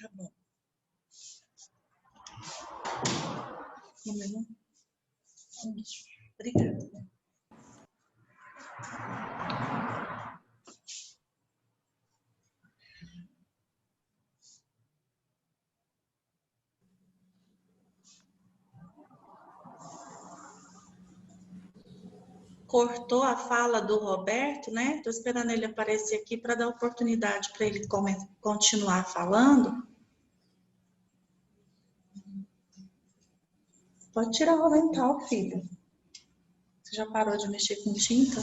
Tá bom. Obrigada. Cortou a fala do Roberto, né? Estou esperando ele aparecer aqui para dar oportunidade para ele continuar falando. Pode tirar o avental, filho. Você já parou de mexer com tinta?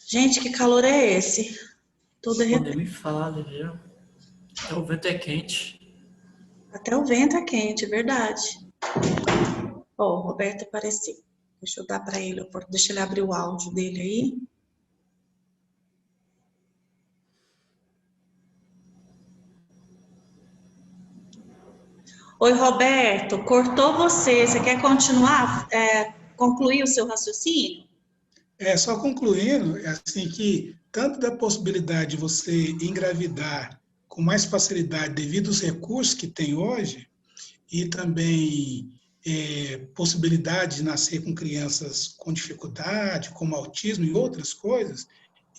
Gente, que calor é esse? Tô derretendo. Nem me fale, viu? Até o vento é quente. Até o vento é quente, é verdade. Ó, o Roberto apareceu. Deixa eu dar para ele, deixa ele abrir o áudio dele aí. Oi, Roberto, cortou você. Você quer continuar, concluir o seu raciocínio? Só concluindo, é assim que tanto da possibilidade de você engravidar com mais facilidade devido aos recursos que tem hoje, e também possibilidade de nascer com crianças com dificuldade, como autismo e outras coisas,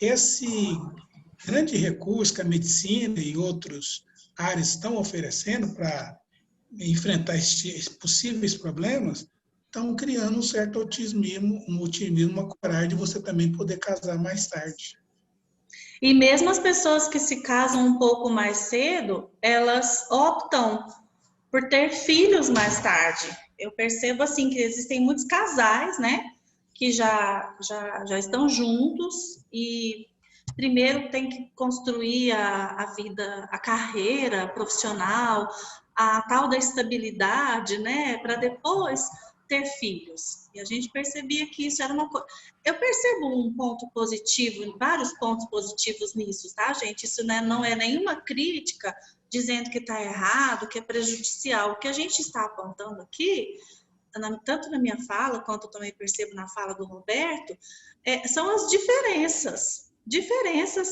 esse grande recurso que a medicina e outras áreas estão oferecendo para enfrentar esses possíveis problemas, estão criando um certo otimismo, uma coragem de você também poder casar mais tarde. E mesmo as pessoas que se casam um pouco mais cedo, elas optam por ter filhos mais tarde. Eu percebo assim que existem muitos casais, né, que já estão juntos e primeiro tem que construir a vida, a carreira profissional, a tal da estabilidade, né, para depois ter filhos. E a gente percebia que isso era uma coisa. Eu percebo um ponto positivo, vários pontos positivos nisso, tá, gente? Isso não é nenhuma crítica dizendo que está errado, que é prejudicial. O que a gente está apontando aqui, tanto na minha fala, quanto eu também percebo na fala do Roberto, são as diferenças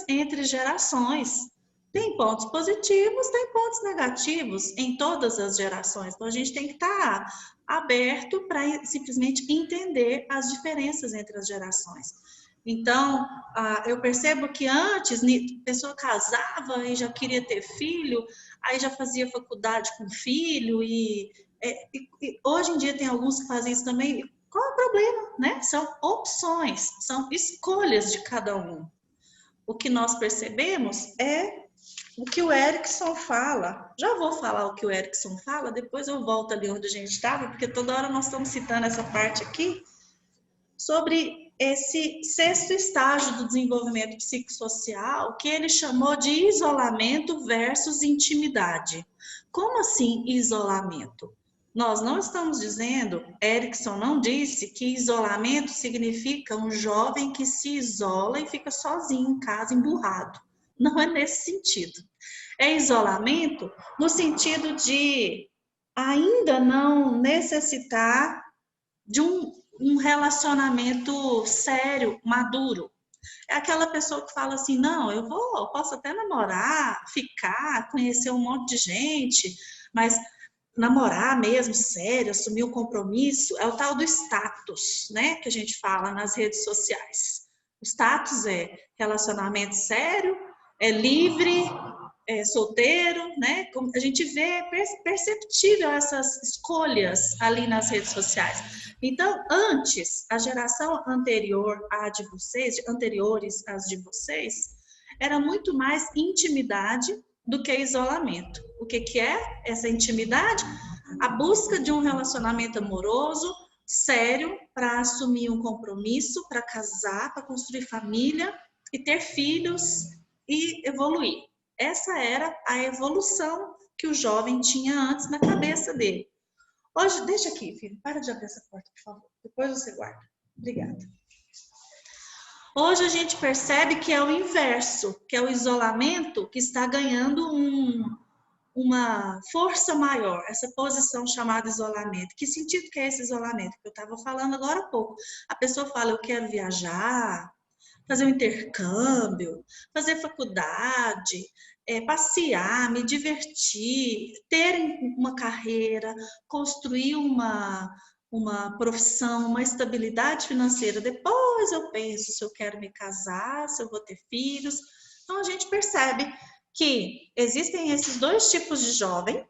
entre gerações. Tem pontos positivos, tem pontos negativos em todas as gerações. Então, a gente tem que estar aberto para simplesmente entender as diferenças entre as gerações. Então, eu percebo que antes a pessoa casava e já queria ter filho, aí já fazia faculdade com filho, e hoje em dia tem alguns que fazem isso também. Qual é o problema, né? São opções, são escolhas de cada um. O que nós percebemos é o que o Erickson fala. Já vou falar o que o Erickson fala, depois eu volto ali onde a gente estava, porque toda hora nós estamos citando essa parte aqui, sobre esse 6º estágio do desenvolvimento psicossocial, que ele chamou de isolamento versus intimidade. Como assim isolamento? Nós não estamos dizendo, Erickson não disse que isolamento significa um jovem que se isola e fica sozinho em casa, emburrado. Não é nesse sentido. É isolamento no sentido de ainda não necessitar de um relacionamento sério, maduro. É aquela pessoa que fala assim, não, eu posso até namorar, ficar, conhecer um monte de gente, mas namorar mesmo, sério, assumir o compromisso, é o tal do status, né, que a gente fala nas redes sociais. O status é relacionamento sério, é livre, é solteiro, né? Como a gente vê perceptível essas escolhas ali nas redes sociais. Então, antes, a geração anterior à de vocês, anteriores às de vocês, era muito mais intimidade do que isolamento. O que é essa intimidade? A busca de um relacionamento amoroso, sério, para assumir um compromisso, para casar, para construir família e ter filhos e evoluir. Essa era a evolução que o jovem tinha antes na cabeça dele. Hoje, deixa aqui, filho, para de abrir essa porta, por favor. Depois você guarda. Obrigada. Hoje a gente percebe que é o inverso, que é o isolamento que está ganhando uma força maior, essa posição chamada isolamento. Que sentido que é esse isolamento? Que eu estava falando agora há pouco. A pessoa fala, eu quero viajar, fazer um intercâmbio, fazer faculdade, passear, me divertir, ter uma carreira, construir uma profissão, uma estabilidade financeira. Depois eu penso se eu quero me casar, se eu vou ter filhos. Então a gente percebe que existem esses dois tipos de jovem.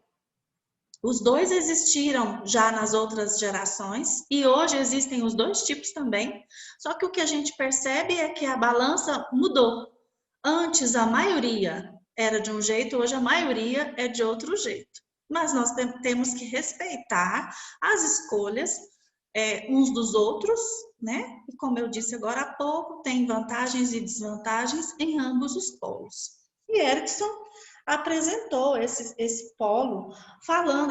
Os dois existiram já nas outras gerações e hoje existem os dois tipos também. Só que o que a gente percebe é que a balança mudou. Antes a maioria era de um jeito, hoje a maioria é de outro jeito. Mas nós temos que respeitar as escolhas uns dos outros, né? E como eu disse agora há pouco, tem vantagens e desvantagens em ambos os polos. E Erickson apresentou esse polo,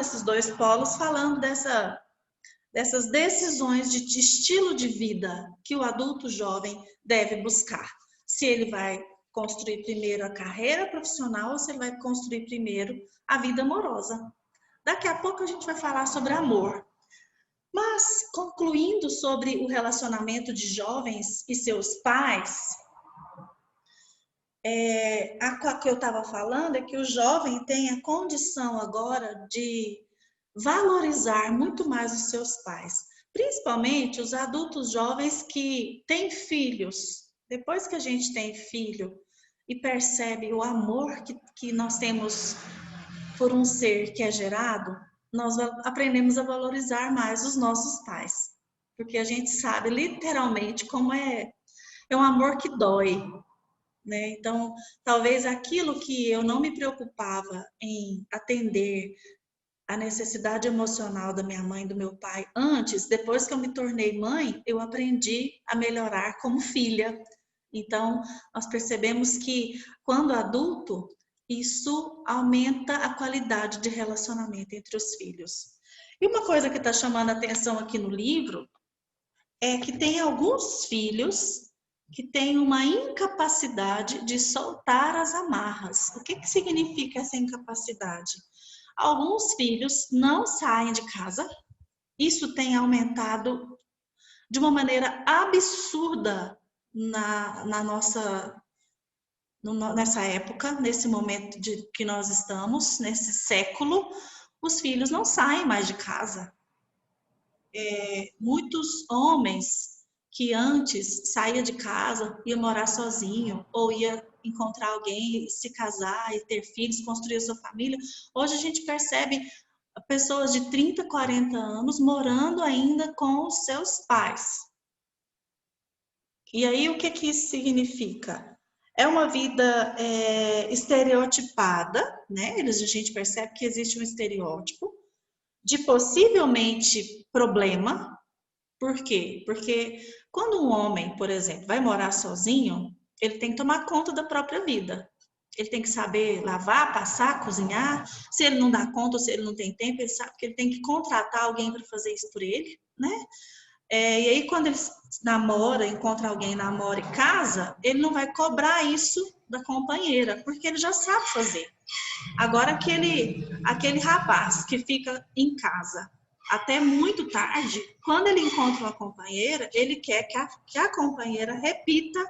esses dois polos, falando dessas decisões de estilo de vida que o adulto jovem deve buscar. Se ele vai construir primeiro a carreira profissional ou se ele vai construir primeiro a vida amorosa. Daqui a pouco a gente vai falar sobre amor. Mas, concluindo sobre o relacionamento de jovens e seus pais, a que eu estava falando é que o jovem tem a condição agora de valorizar muito mais os seus pais, principalmente os adultos jovens que têm filhos. Depois que a gente tem filho e percebe o amor que nós temos por um ser que é gerado, nós aprendemos a valorizar mais os nossos pais, porque a gente sabe literalmente como é um amor que dói. Né? Então, talvez aquilo que eu não me preocupava em atender a necessidade emocional da minha mãe e do meu pai antes, depois que eu me tornei mãe, eu aprendi a melhorar como filha. Então, nós percebemos que quando adulto, isso aumenta a qualidade de relacionamento entre os filhos. E uma coisa que está chamando a atenção aqui no livro é que tem alguns filhos que têm uma incapacidade de soltar as amarras. O que significa essa incapacidade? Alguns filhos não saem de casa. Isso tem aumentado de uma maneira absurda nessa época, nesse momento que nós estamos, nesse século. Os filhos não saem mais de casa. Muitos homens que antes saía de casa, ia morar sozinho, ou ia encontrar alguém, se casar e ter filhos, construir a sua família. Hoje a gente percebe pessoas de 30, 40 anos morando ainda com os seus pais. E aí o que isso significa? É uma vida estereotipada, né? A gente percebe que existe um estereótipo de possivelmente problema. Por quê? Porque quando um homem, por exemplo, vai morar sozinho, ele tem que tomar conta da própria vida. Ele tem que saber lavar, passar, cozinhar. Se ele não dá conta ou se ele não tem tempo, ele sabe que ele tem que contratar alguém para fazer isso por ele, né? E aí, quando ele namora, encontra alguém, namora e casa, ele não vai cobrar isso da companheira, porque ele já sabe fazer. Agora, aquele rapaz que fica em casa até muito tarde, quando ele encontra uma companheira, ele quer que a companheira repita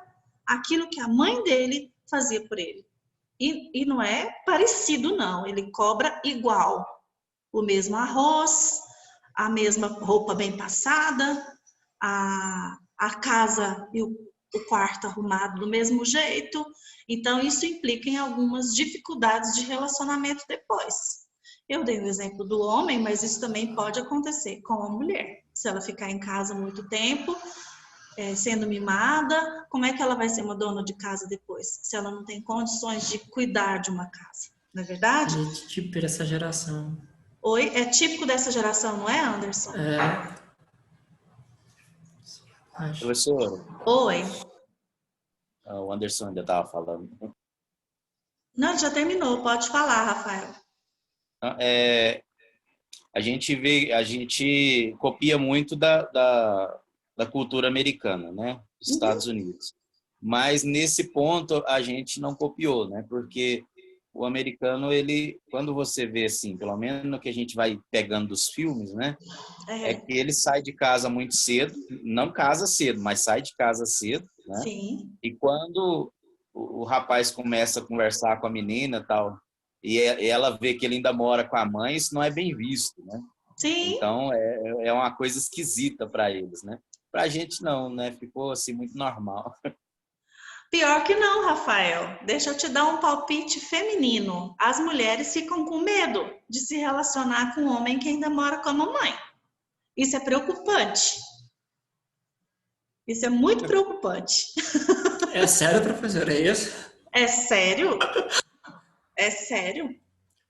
aquilo que a mãe dele fazia por ele. E não é parecido, não. Ele cobra igual. O mesmo arroz, a mesma roupa bem passada, a casa e o quarto arrumado do mesmo jeito. Então, isso implica em algumas dificuldades de relacionamento depois. Eu dei o exemplo do homem, mas isso também pode acontecer com a mulher. Se ela ficar em casa muito tempo, sendo mimada, como é que ela vai ser uma dona de casa depois? Se ela não tem condições de cuidar de uma casa, não é verdade? É típico dessa geração. Oi, é típico dessa geração, não é, Anderson? Professora. Oi. O Anderson ainda estava falando. Não, já terminou, pode falar, Rafael. A gente copia muito da cultura americana, né? Dos Estados Unidos. Mas nesse ponto a gente não copiou, né? Porque o americano, quando você vê assim, pelo menos no que a gente vai pegando dos filmes, né? É que ele sai de casa muito cedo, não casa cedo, mas sai de casa cedo né? Sim. E quando o rapaz começa a conversar com a menina tal, e ela vê que ele ainda mora com a mãe, isso não é bem visto, né? Sim. Então é uma coisa esquisita para eles, né? Para a gente não, né? Ficou assim muito normal. Pior que não, Rafael. Deixa eu te dar um palpite feminino. As mulheres ficam com medo de se relacionar com um homem que ainda mora com a mamãe. Isso é preocupante. Isso é muito preocupante. É sério, professor? É isso? É sério? É sério?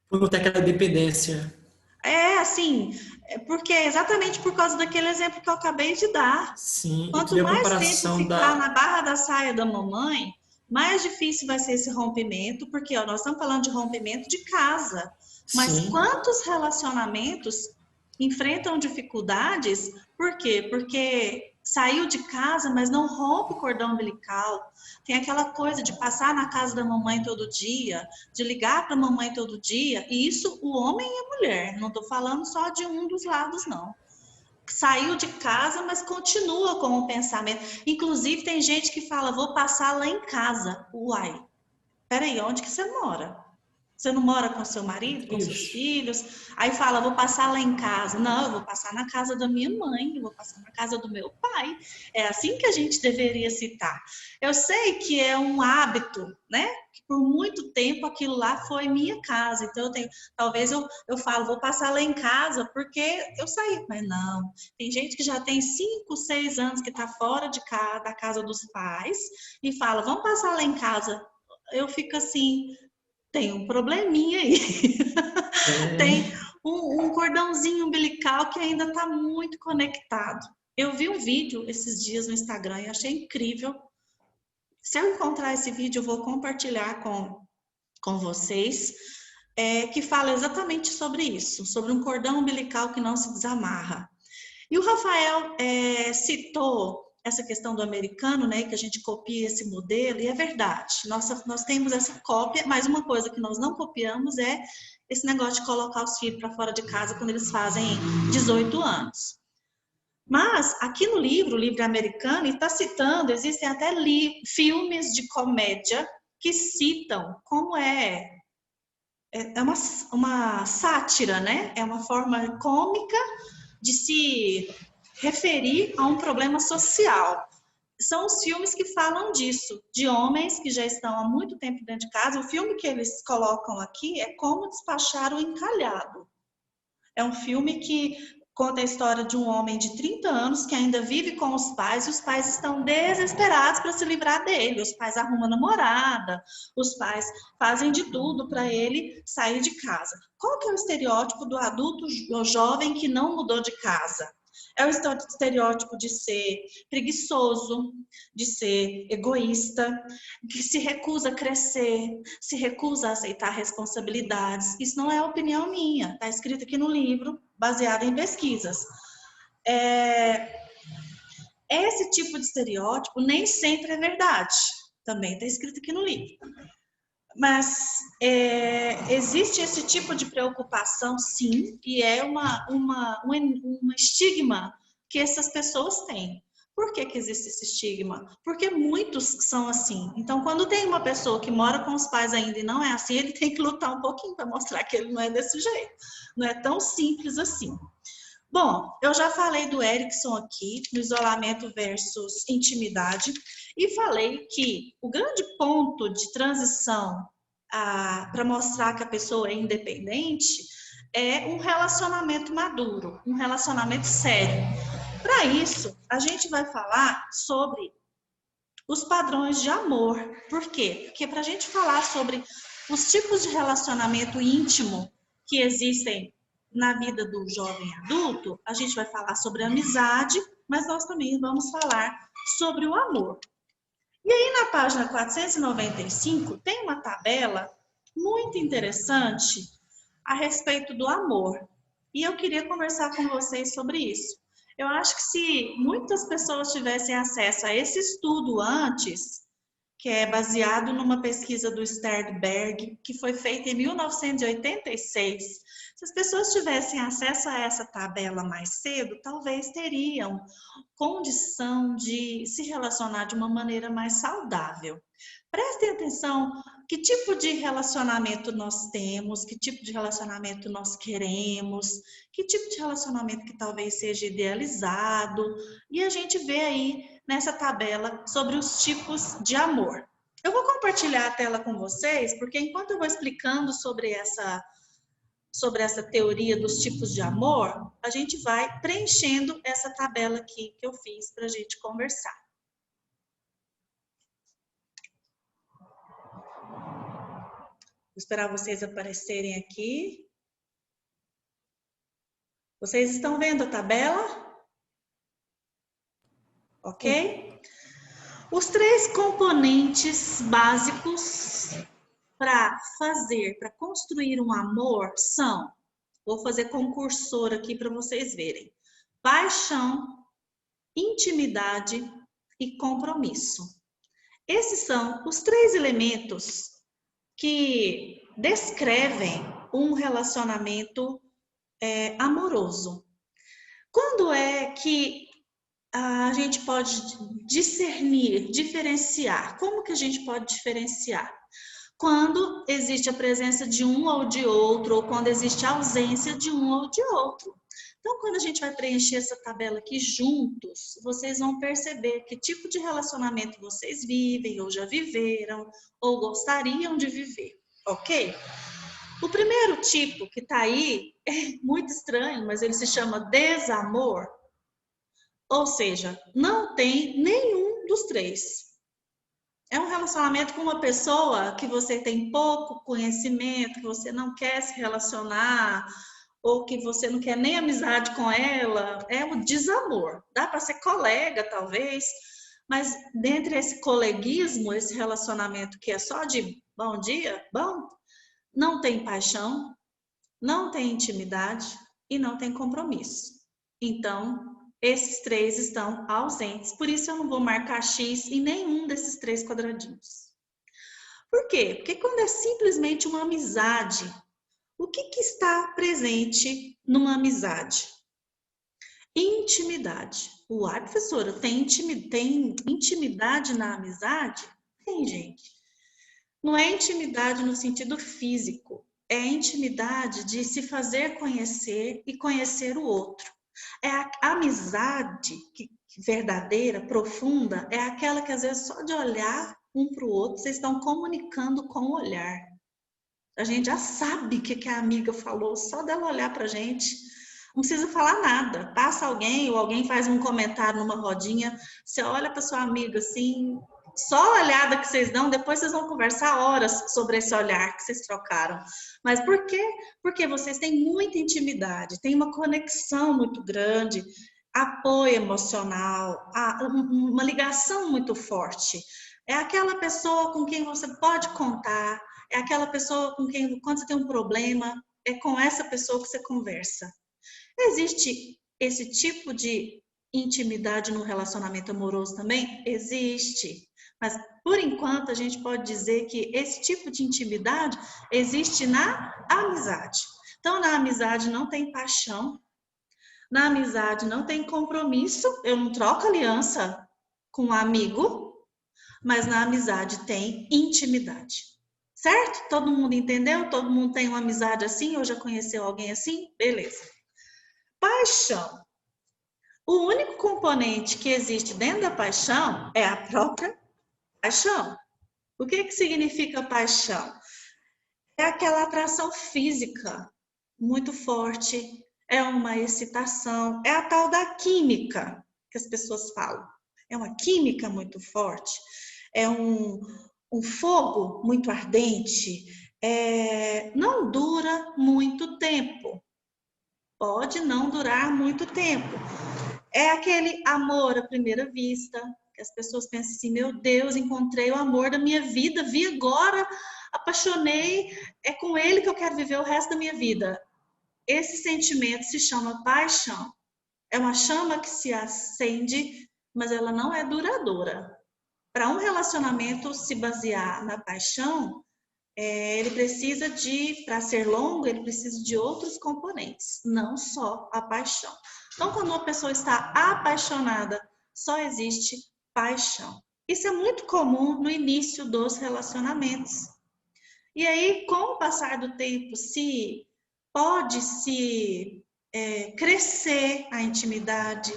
Por não ter aquela dependência. É assim, porque é exatamente por causa daquele exemplo que eu acabei de dar. Sim, e tu Quanto vê a mais tempo comparação ficar na da. barra da saia da mamãe, mais difícil vai ser esse rompimento, porque ó, nós estamos falando de rompimento de casa. Mas Sim, quantos relacionamentos enfrentam dificuldades? Por quê? Porque saiu de casa, mas não rompe o cordão umbilical. Tem aquela coisa de passar na casa da mamãe todo dia, de ligar para a mamãe todo dia, e isso o homem e a mulher. Não estou falando só de um dos lados, não. Saiu de casa, mas continua com o pensamento. Inclusive, tem gente que fala, vou passar lá em casa. Uai, peraí, onde que você mora? Você não mora com seu marido, com seus ixi, filhos? Aí fala, vou passar lá em casa. Não, eu vou passar na casa da minha mãe, eu vou passar na casa do meu pai. É assim que a gente deveria citar. Eu sei que é um hábito, né? Que por muito tempo aquilo lá foi minha casa. Então, talvez eu falo, vou passar lá em casa porque eu saí. Mas não, tem gente que já tem 5, 6 anos que está fora de casa, da casa dos pais e fala, vamos passar lá em casa. Eu fico assim, tem um probleminha aí. Tem tem. um cordãozinho umbilical que ainda está muito conectado. Eu vi um vídeo esses dias no Instagram e achei incrível. Se eu encontrar esse vídeo, eu vou compartilhar com vocês, que fala exatamente sobre isso, sobre um cordão umbilical que não se desamarra. E o Rafael citou essa questão do americano, né, que a gente copia esse modelo, e é verdade, nós temos essa cópia, mas uma coisa que nós não copiamos é esse negócio de colocar os filhos para fora de casa quando eles fazem 18 anos. Mas aqui no livro, o livro americano, está citando, existem até filmes de comédia que citam como é uma sátira, né? É uma forma cômica de se referir a um problema social. São os filmes que falam disso, de homens que já estão há muito tempo dentro de casa. O filme que eles colocam aqui é Como Despachar o Encalhado. É um filme que conta a história de um homem de 30 anos que ainda vive com os pais e os pais estão desesperados para se livrar dele. Os pais arrumam namorada, os pais fazem de tudo para ele sair de casa. Qual que é o estereótipo do adulto jovem que não mudou de casa? É o estereótipo de ser preguiçoso, de ser egoísta, que se recusa a crescer, se recusa a aceitar responsabilidades. Isso não é opinião minha, está escrito aqui no livro, baseado em pesquisas. Esse tipo de estereótipo nem sempre é verdade, também está escrito aqui no livro. Mas existe esse tipo de preocupação, sim, e é um estigma que essas pessoas têm. Por que existe esse estigma? Porque muitos são assim. Então, quando tem uma pessoa que mora com os pais ainda e não é assim, ele tem que lutar um pouquinho para mostrar que ele não é desse jeito. Não é tão simples assim. Bom, eu já falei do Erikson aqui, no isolamento versus intimidade, e falei que o grande ponto de transição para mostrar que a pessoa é independente é um relacionamento maduro, um relacionamento sério. Para isso, a gente vai falar sobre os padrões de amor. Por quê? Porque para a gente falar sobre os tipos de relacionamento íntimo que existem na vida do jovem adulto, a gente vai falar sobre a amizade, mas nós também vamos falar sobre o amor. E aí na página 495 tem uma tabela muito interessante a respeito do amor. E eu queria conversar com vocês sobre isso. Eu acho que se muitas pessoas tivessem acesso a esse estudo antes, que é baseado numa pesquisa do Sternberg, que foi feita em 1986. Se as pessoas tivessem acesso a essa tabela mais cedo, talvez teriam condição de se relacionar de uma maneira mais saudável. Prestem atenção que tipo de relacionamento nós temos, que tipo de relacionamento nós queremos, que tipo de relacionamento que talvez seja idealizado, e a gente vê aí nessa tabela sobre os tipos de amor. Eu vou compartilhar a tela com vocês, porque enquanto eu vou explicando sobre essa teoria dos tipos de amor, a gente vai preenchendo essa tabela aqui que eu fiz para a gente conversar. Vou esperar vocês aparecerem aqui. Vocês estão vendo a tabela? Ok? Os 3 componentes básicos para construir um amor são, vou fazer com o cursor aqui para vocês verem, paixão, intimidade e compromisso. Esses são os 3 elementos que descrevem um relacionamento amoroso. Quando é que a gente pode discernir, diferenciar? Como que a gente pode diferenciar? Quando existe a presença de um ou de outro, ou quando existe a ausência de um ou de outro. Então, quando a gente vai preencher essa tabela aqui juntos, vocês vão perceber que tipo de relacionamento vocês vivem, ou já viveram, ou gostariam de viver, ok? O primeiro tipo que está aí é muito estranho, mas ele se chama desamor. Ou seja, não tem nenhum dos 3. É um relacionamento com uma pessoa que você tem pouco conhecimento, que você não quer se relacionar, ou que você não quer nem amizade com ela. É um desamor. Dá para ser colega, talvez, mas dentre esse coleguismo, esse relacionamento que é só de bom dia, bom, não tem paixão, não tem intimidade e não tem compromisso. Então, esses 3 estão ausentes. Por isso, eu não vou marcar X em nenhum desses 3 quadradinhos. Por quê? Porque quando é simplesmente uma amizade, o que está presente numa amizade? Intimidade. Uai, professora, tem intimidade na amizade? Tem, gente. Não é intimidade no sentido físico. É intimidade de se fazer conhecer e conhecer o outro. É a amizade verdadeira, profunda, é aquela que às vezes só de olhar um para o outro, vocês estão comunicando com o olhar. A gente já sabe o que a amiga falou, só dela olhar para a gente. Não precisa falar nada. Passa alguém ou alguém faz um comentário numa rodinha, você olha para sua amiga assim, só a olhada que vocês dão, depois vocês vão conversar horas sobre esse olhar que vocês trocaram. Mas por quê? Porque vocês têm muita intimidade, têm uma conexão muito grande, apoio emocional, uma ligação muito forte. É aquela pessoa com quem você pode contar, é aquela pessoa com quem, quando você tem um problema, é com essa pessoa que você conversa. Existe esse tipo de intimidade no relacionamento amoroso também? Existe. Mas, por enquanto, a gente pode dizer que esse tipo de intimidade existe na amizade. Então, na amizade não tem paixão, na amizade não tem compromisso, eu não troco aliança com um amigo, mas na amizade tem intimidade. Certo? Todo mundo entendeu? Todo mundo tem uma amizade assim? Ou já conheceu alguém assim? Beleza. Paixão. O único componente que existe dentro da paixão é a própria paixão. O que significa paixão? É aquela atração física muito forte, é uma excitação, é a tal da química que as pessoas falam. É uma química muito forte, é um fogo muito ardente, não dura muito tempo. Pode não durar muito tempo. É aquele amor à primeira vista, que as pessoas pensam assim, meu Deus, encontrei o amor da minha vida, vi agora, apaixonei, é com ele que eu quero viver o resto da minha vida. Esse sentimento se chama paixão. É uma chama que se acende, mas ela não é duradoura. para um relacionamento se basear na paixão, ele precisa para ser longo, ele precisa de outros componentes, não só a paixão. Então, quando uma pessoa está apaixonada, só existe paixão. Isso é muito comum no início dos relacionamentos. E aí, com o passar do tempo, pode-se crescer a intimidade,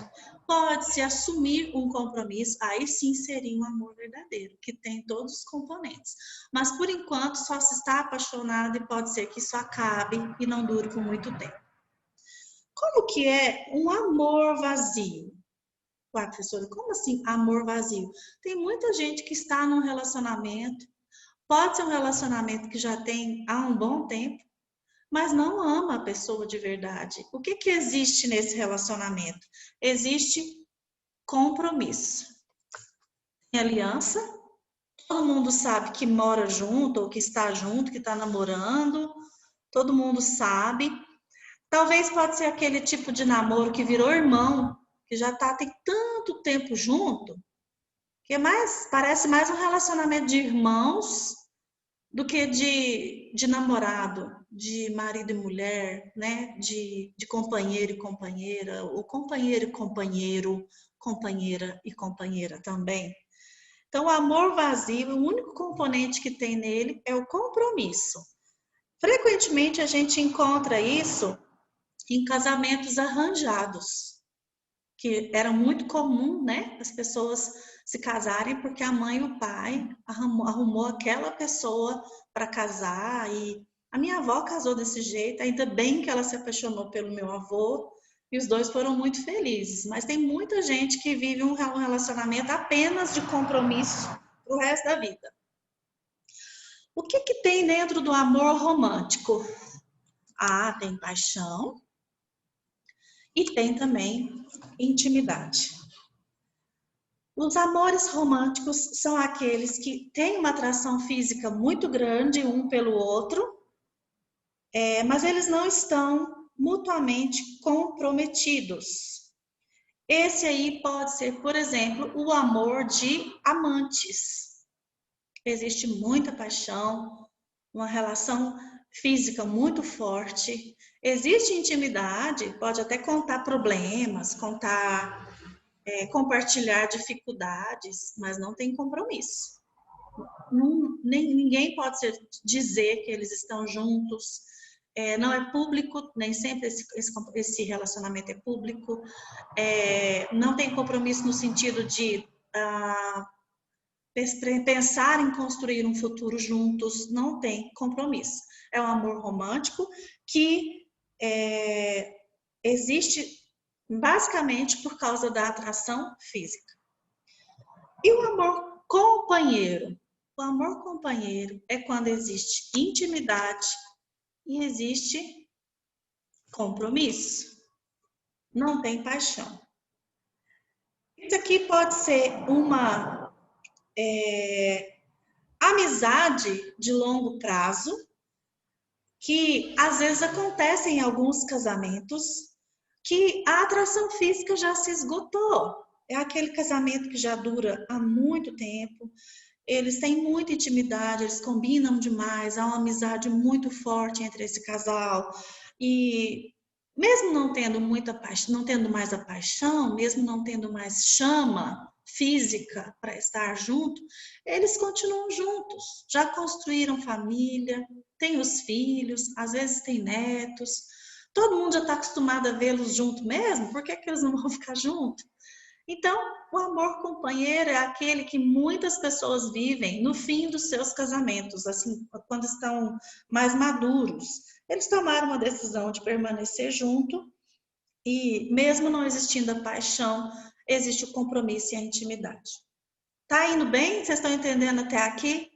pode-se assumir um compromisso, aí sim seria um amor verdadeiro, que tem todos os componentes. Mas, por enquanto, só se está apaixonado e pode ser que isso acabe e não dure por muito tempo. Como que é um amor vazio? Ué, professora, como assim amor vazio? Tem muita gente que está num relacionamento, pode ser um relacionamento que já tem há um bom tempo, mas não ama a pessoa de verdade. O que existe nesse relacionamento? Existe compromisso. Tem aliança, todo mundo sabe que mora junto, ou que está junto, que está namorando, todo mundo sabe. Talvez pode ser aquele tipo de namoro que virou irmão, que já tem tanto tempo junto, que parece mais um relacionamento de irmãos do que de namorado, de marido e mulher, né? De companheiro e companheira, ou companheiro e companheiro, companheira e companheira também. Então, o amor vazio, o único componente que tem nele é o compromisso. Frequentemente, a gente encontra isso em casamentos arranjados, que era muito comum, né? As pessoas se casarem porque a mãe e o pai arrumou aquela pessoa para casar. E a minha avó casou desse jeito, ainda bem que ela se apaixonou pelo meu avô e os dois foram muito felizes. Mas tem muita gente que vive um relacionamento apenas de compromisso pro resto da vida. O que tem dentro do amor romântico? Tem paixão e tem também intimidade. Os amores românticos são aqueles que têm uma atração física muito grande um pelo outro, mas eles não estão mutuamente comprometidos. Esse aí pode ser, por exemplo, o amor de amantes. Existe muita paixão, uma relação física muito forte. Existe intimidade, pode até contar problemas, compartilhar dificuldades, mas não tem compromisso. Ninguém pode dizer que eles estão juntos. Não é público, nem sempre esse relacionamento é público. Não tem compromisso no sentido de pensar em construir um futuro juntos, não tem compromisso. É um amor romântico que existe basicamente por causa da atração física. E o amor companheiro? O amor companheiro é quando existe intimidade e existe compromisso. Não tem paixão. Isso aqui pode ser uma amizade de longo prazo, que às vezes acontece em alguns casamentos, que a atração física já se esgotou. É aquele casamento que já dura há muito tempo, eles têm muita intimidade, eles combinam demais, há uma amizade muito forte entre esse casal. E mesmo não tendo muita paixão, não tendo mais a paixão, mesmo não tendo mais chama física para estar junto, eles continuam juntos. Já construíram família, têm os filhos, às vezes têm netos. Todo mundo já está acostumado a vê-los juntos mesmo, por que eles não vão ficar juntos? Então, o amor companheiro é aquele que muitas pessoas vivem no fim dos seus casamentos, assim, quando estão mais maduros. Eles tomaram uma decisão de permanecer junto e, mesmo não existindo a paixão, existe o compromisso e a intimidade. Tá indo bem? Vocês estão entendendo até aqui?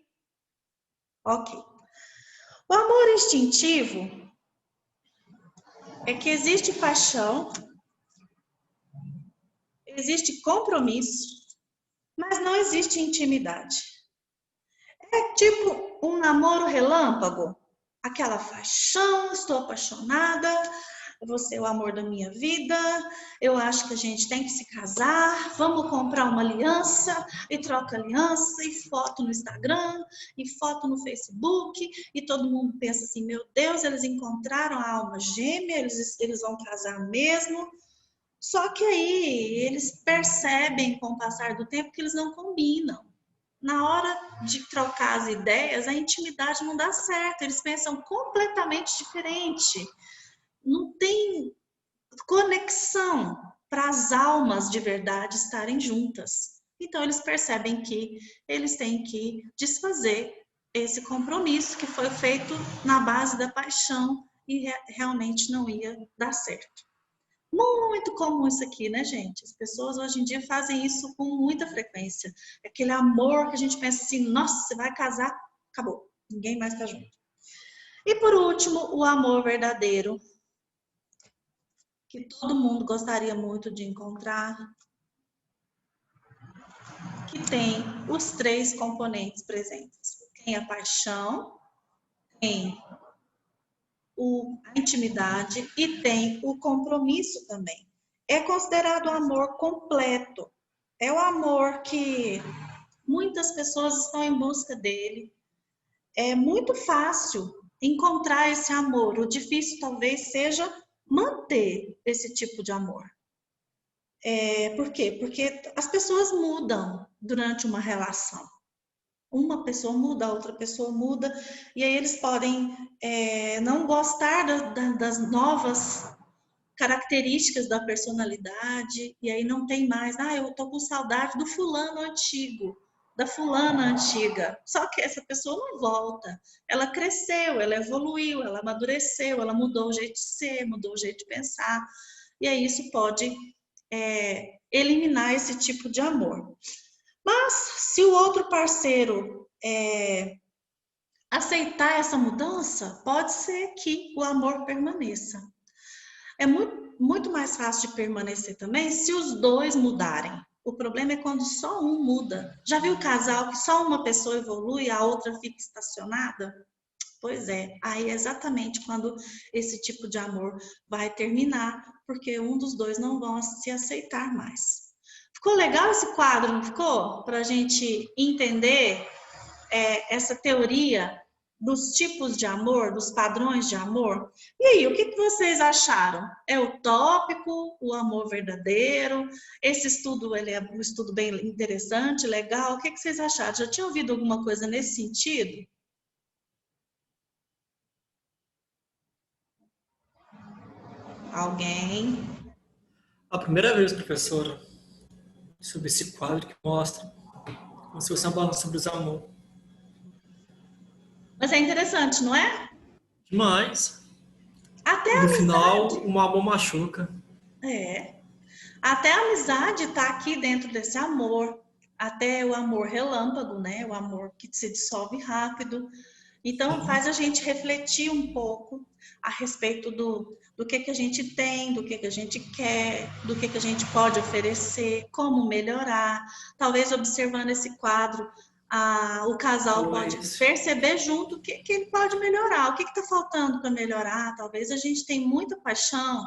Ok. O amor instintivo é que existe paixão, existe compromisso, mas não existe intimidade. É tipo um namoro relâmpago. Aquela paixão, estou apaixonada, você é o amor da minha vida, eu acho que a gente tem que se casar, vamos comprar uma aliança, e troca aliança, e foto no Instagram, e foto no Facebook, e todo mundo pensa assim, meu Deus, eles encontraram a alma gêmea, eles vão casar mesmo. Só que aí eles percebem com o passar do tempo que eles não combinam. Na hora de trocar as ideias, a intimidade não dá certo, eles pensam completamente diferente. Não tem conexão para as almas de verdade estarem juntas. Então eles percebem que eles têm que desfazer esse compromisso que foi feito na base da paixão e realmente não ia dar certo. Muito comum isso aqui, né, gente? As pessoas hoje em dia fazem isso com muita frequência. Aquele amor que a gente pensa assim, nossa, você vai casar, acabou, ninguém mais tá junto. E por último, o amor verdadeiro, que todo mundo gostaria muito de encontrar, que tem os 3 componentes presentes. Tem a paixão, tem a intimidade e tem o compromisso também. É considerado o amor completo. É o amor que muitas pessoas estão em busca dele. É muito fácil encontrar esse amor. O difícil talvez seja manter esse tipo de amor. Por quê? Porque as pessoas mudam durante uma relação. Uma pessoa muda, a outra pessoa muda, e aí eles podem não gostar das novas características da personalidade, e aí não tem mais, eu tô com saudade do fulano antigo, da fulana antiga. Só que essa pessoa não volta. Ela cresceu, ela evoluiu, ela amadureceu, ela mudou o jeito de ser, mudou o jeito de pensar, e aí isso pode eliminar esse tipo de amor. Mas se o outro parceiro aceitar essa mudança, pode ser que o amor permaneça. É muito mais fácil de permanecer também se os dois mudarem. O problema é quando só um muda. Já viu o casal que só uma pessoa evolui e a outra fica estacionada? Pois é, aí é exatamente quando esse tipo de amor vai terminar, porque um dos dois não vai se aceitar mais. Ficou legal esse quadro, não ficou? Para a gente entender essa teoria dos tipos de amor, dos padrões de amor. E aí, o que vocês acharam? É utópico, o amor verdadeiro? Esse estudo, ele é um estudo bem interessante, legal. O que vocês acharam? Já tinha ouvido alguma coisa nesse sentido? Alguém? A primeira vez, professora, sobre esse quadro que mostra como se fosse uma balança sobre os amor. Mas é interessante, não é? Demais. Até a No amizade. final, o amor machuca. Até a amizade está aqui dentro desse amor. Até o amor relâmpago, né? O amor que se dissolve rápido. Então, faz a gente refletir um pouco a respeito do que a gente tem, do que a gente quer, do que a gente pode oferecer, como melhorar. Talvez observando esse quadro, o casal pode perceber junto o que ele pode melhorar, o que está faltando para melhorar. Talvez a gente tenha muita paixão,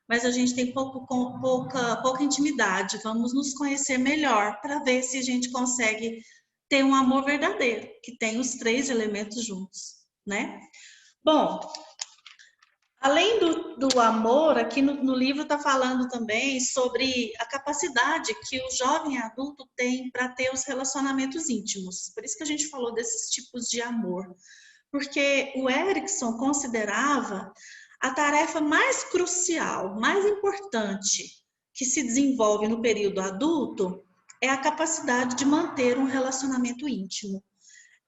mas a gente tem pouca intimidade. Vamos nos conhecer melhor para ver se a gente consegue ter um amor verdadeiro, que tem os 3 elementos juntos, né? Bom, além do amor, aqui no livro está falando também sobre a capacidade que o jovem adulto tem para ter os relacionamentos íntimos. Por isso que a gente falou desses tipos de amor. Porque o Erikson considerava a tarefa mais crucial, mais importante que se desenvolve no período adulto é a capacidade de manter um relacionamento íntimo.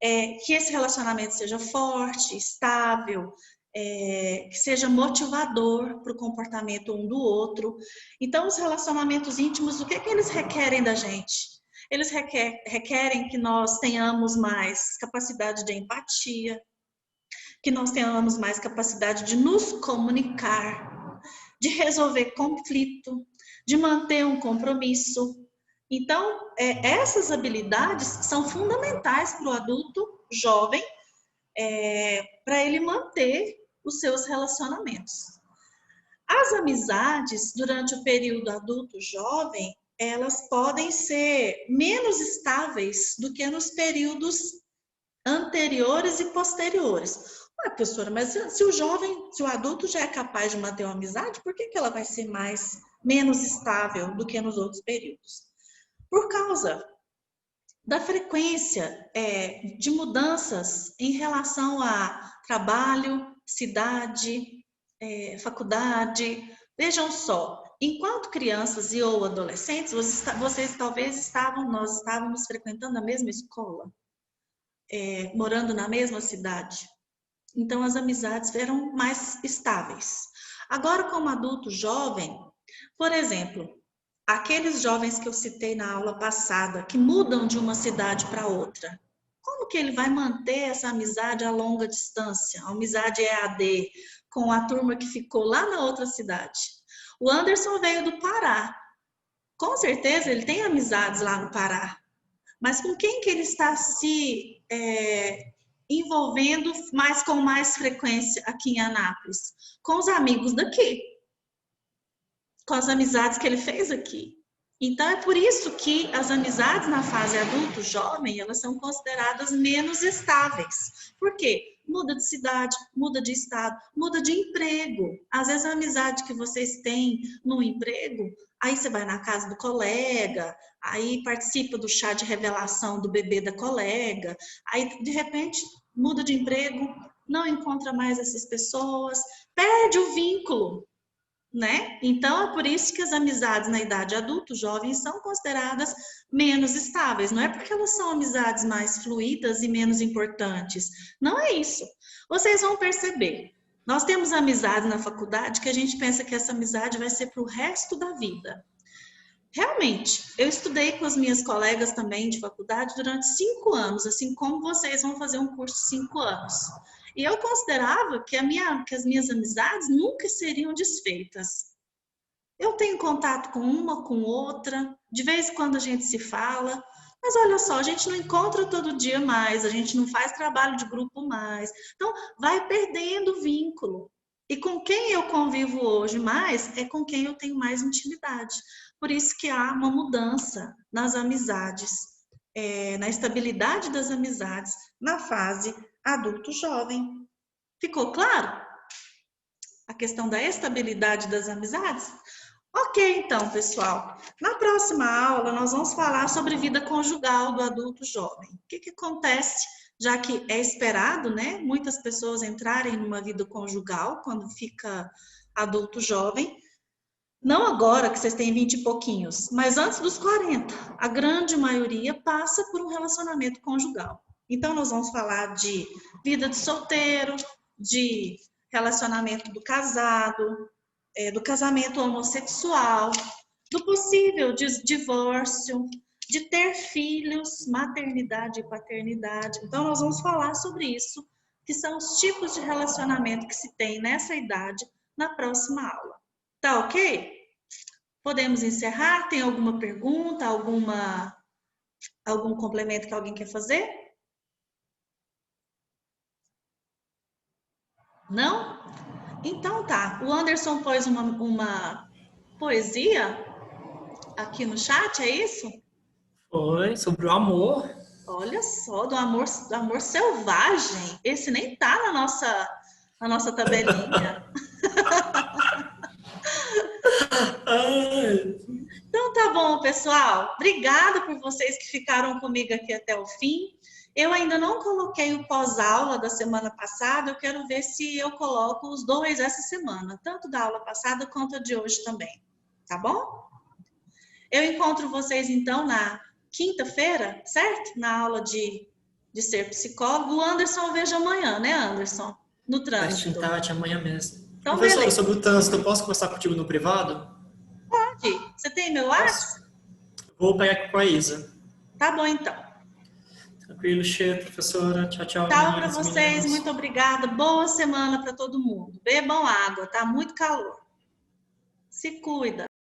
Que esse relacionamento seja forte, estável, que seja motivador para o comportamento um do outro. Então, os relacionamentos íntimos, o que eles requerem da gente? Eles requerem que nós tenhamos mais capacidade de empatia, que nós tenhamos mais capacidade de nos comunicar, de resolver conflito, de manter um compromisso. Então, essas habilidades são fundamentais para o adulto jovem, para ele manter os seus relacionamentos. As amizades, durante o período adulto-jovem, elas podem ser menos estáveis do que nos períodos anteriores e posteriores. Ué, professora, mas se o adulto já é capaz de manter uma amizade, por que ela vai ser menos estável do que nos outros períodos? Por causa da frequência de mudanças em relação a trabalho, cidade, faculdade. Vejam só, enquanto crianças e ou adolescentes, vocês talvez nós estávamos frequentando a mesma escola, morando na mesma cidade. Então, as amizades eram mais estáveis. Agora, como adulto jovem, por exemplo, aqueles jovens que eu citei na aula passada, que mudam de uma cidade para outra, como que ele vai manter essa amizade a longa distância, a amizade EAD, com a turma que ficou lá na outra cidade? O Anderson veio do Pará. Com certeza ele tem amizades lá no Pará. Mas com quem que ele está se envolvendo com mais frequência aqui em Anápolis? Com os amigos daqui. Com as amizades que ele fez aqui. Então, é por isso que as amizades na fase adulto-jovem, elas são consideradas menos estáveis. Por quê? Muda de cidade, muda de estado, muda de emprego. Às vezes, a amizade que vocês têm no emprego, aí você vai na casa do colega, aí participa do chá de revelação do bebê da colega, aí, de repente, muda de emprego, não encontra mais essas pessoas, perde o vínculo. Né? Então, é por isso que as amizades na idade adulto, jovem, são consideradas menos estáveis. Não é porque elas são amizades mais fluídas e menos importantes. Não é isso. Vocês vão perceber. Nós temos amizades na faculdade que a gente pensa que essa amizade vai ser para o resto da vida. Realmente, eu estudei com as minhas colegas também de faculdade durante 5 anos, assim como vocês vão fazer um curso de 5 anos. E eu considerava que as minhas amizades nunca seriam desfeitas. Eu tenho contato com uma, com outra, de vez em quando a gente se fala, mas olha só, a gente não encontra todo dia mais, a gente não faz trabalho de grupo mais. Então, vai perdendo o vínculo. E com quem eu convivo hoje mais é com quem eu tenho mais intimidade. Por isso que há uma mudança nas amizades, na estabilidade das amizades, na fase adulto-jovem. Ficou claro? A questão da estabilidade das amizades? Ok, então, pessoal. Na próxima aula, nós vamos falar sobre vida conjugal do adulto-jovem. O que acontece, já que é esperado, né, muitas pessoas entrarem numa vida conjugal quando fica adulto-jovem. Não agora, que vocês têm 20 e pouquinhos, mas antes dos 40. A grande maioria passa por um relacionamento conjugal. Então, nós vamos falar de vida de solteiro, de relacionamento do casado, do casamento homossexual, do possível divórcio, de ter filhos, maternidade e paternidade. Então, nós vamos falar sobre isso, que são os tipos de relacionamento que se tem nessa idade, na próxima aula. Tá ok? Podemos encerrar? Tem alguma pergunta, algum complemento que alguém quer fazer? Não? Então tá. O Anderson pôs uma poesia aqui no chat, é isso? Foi, sobre o amor. Olha só, do amor selvagem. Esse nem tá na nossa tabelinha. Então tá bom, pessoal. Obrigada por vocês que ficaram comigo aqui até o fim. Eu ainda não coloquei o pós-aula da semana passada, eu quero ver se eu coloco os dois essa semana, tanto da aula passada quanto a de hoje também, tá bom? Eu encontro vocês então na quinta-feira, certo? Na aula de ser psicólogo. O Anderson eu vejo amanhã, né, Anderson? No trânsito. Tati, amanhã mesmo. Então, professora, beleza. sobre o trânsito, eu posso conversar contigo no privado? Pode. Você tem meu WhatsApp? Vou pegar com a Isa. Tá bom, então. Tranquilo, cheiro, professora. Tchau, tchau. Tchau para vocês, muito obrigada. Boa semana para todo mundo. Bebam água, tá muito calor. Se cuida.